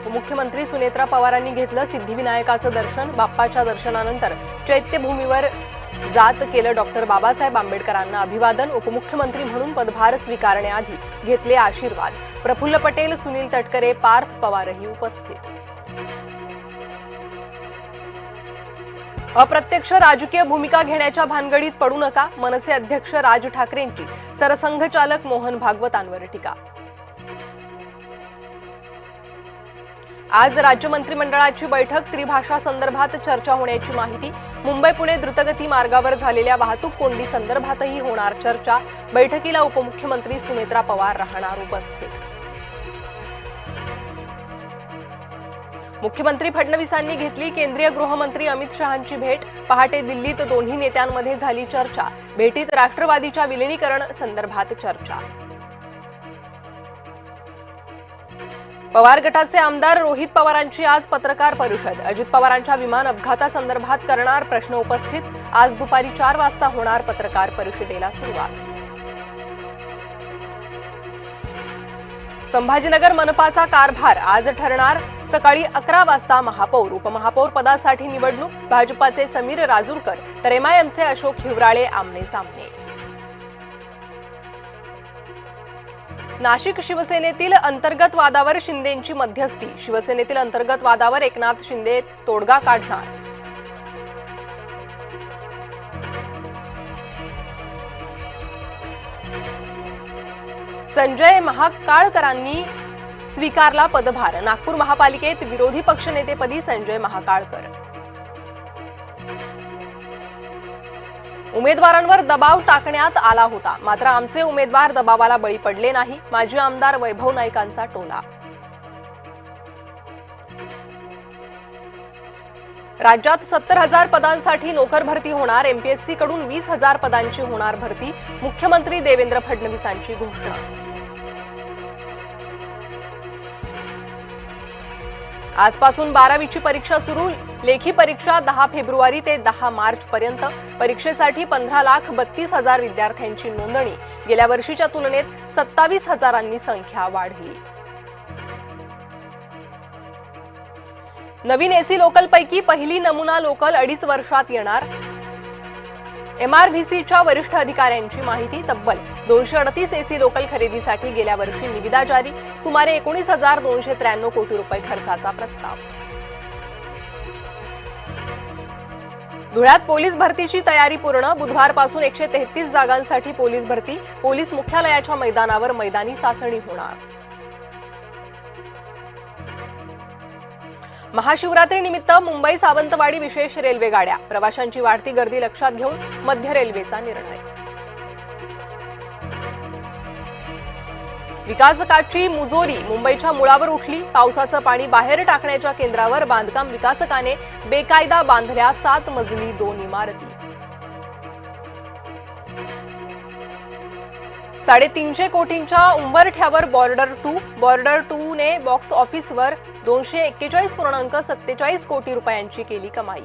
उपमुख्यमंत्री सुनेत्रा पवारांनी घेतलं सिद्धिविनायकाचं दर्शन। बाप्पाच्या दर्शनानंतर चैत्यभूमीवर जात केलं डॉक्टर बाबासाहेब आंबेडकरांना अभिवादन। उपमुख्यमंत्री म्हणून पदभार स्वीकारण्याआधी घेतले आशीर्वाद। प्रफुल्ल पटेल, सुनील तटकरे, पार्थ पवारही उपस्थित। अप्रत्यक्ष राजकीय भूमिका घेण्याच्या भानगडीत पडू नका, मनसे अध्यक्ष राज ठाकरेंची सरसंघचालक मोहन भागवतांवर टीका। आज राज्य मंत्रिमंडळाची बैठक, त्रिभाषा संदर्भात चर्चा होण्याची माहिती। मुंबई पुणे द्रुतगती मार्गावर झालेल्या वाहतूक कोंडी संदर्भातही होणार चर्चा। बैठकीला उपमुख्यमंत्री सुनेत्रा पवार राहणार उपस्थित। मुख्यमंत्री फडणवीसांनी घेतली केंद्रीय गृहमंत्री अमित शहांची भेट। पहाटे दिल्लीत दोन्ही नेत्यांमध्ये झाली चर्चा। भेटीत राष्ट्रवादीच्या विलीनीकरण संदर्भात चर्चा। पवार गटाचे आमदार रोहित पवारांची आज पत्रकार परिषद। अजित पवारांच्या विमान अपघातासंदर्भात करणार प्रश्न उपस्थित। आज दुपारी 4 वाजता होणार पत्रकार परिषदेला सुरुवात। संभाजीनगर मनपाचा कारभार आज ठरणार। सकाळी 11 वाजता महापौर उपमहापौर पदासाठी निवडणूक। भाजपाचे समीर राजूरकर तर एमआयएमचे अशोक हिवराळे आमने सामने। नाशिक शिवसेनेतील अंतर्गत वादावर शिंदेंची मध्यस्थी। शिवसेनेतील अंतर्गत वादावर एकनाथ शिंदे तोडगा काढणार। संजय महाकाळकरांनी स्वीकारला पदभार। नागपूर महापालिकेत विरोधी पक्षनेतेपदी संजय महाकाळकर। उमेदवारांवर दबाव टाकण्यात आला होता, मात्र आमचे उमेदवार दबावाला बळी पडले नाही। माजी आमदार वैभव नाईकांचा टोला। राज्यात 70,000 पदांसाठी नोकर भरती होणार। एमपीएससी कडून 20,000 पदांची होणार भरती। मुख्यमंत्री देवेंद्र फडणवीसांची घोषणा। आजपासून 12वीची परीक्षा सुरू। लेखी परीक्षा 10 फेब्रुवारी ते 10 मार्च पर्यंत। परीक्षेसाठी 15,32,000 विद्यार्थ्यांची नोंदणी। गेल्या वर्षीच्या तुलनेत 27,000 संख्या वाढली। नवीन एसी लोकलपैकी पहिली नमुना लोकल 2.5 वर्षात येणार। एमआरव्हीसीच्या वरिष्ठ अधिकाऱ्यांची माहिती। तब्बल 238 एसी लोकल खरेदीसाठी गेल्या वर्षी निविदा जारी। सुमारे 19,293 कोटी रुपये खर्चाचा प्रस्ताव। धुळ्यात पोलीस भरतीची तयारी पूर्ण। बुधवारपासून 133 जागांसाठी पोलीस भरती। पोलीस मुख्यालयाच्या मैदानावर मैदानी चाचणी होणार। महाशिवरात्रीनिमित्त मुंबई सावंतवाडी विशेष रेल्वे गाड्या। प्रवाशांची वाढती गर्दी लक्षात घेऊन मध्य रेल्वेचा निर्णय। विकासकाची मुजोरी मुंबईच्या मुळावर उठली। पावसाचं पाणी बाहेर टाकण्याच्या केंद्रावर बांधकाम विकासकाने बेकायदा बांधल्या 7 मजली 2 इमारती। 350 कोटींच्या उंबरठ्यावर बॉर्डर 2 ने बॉक्स ऑफिसवर 241.47 कोटी रुपयांची केली कमाई।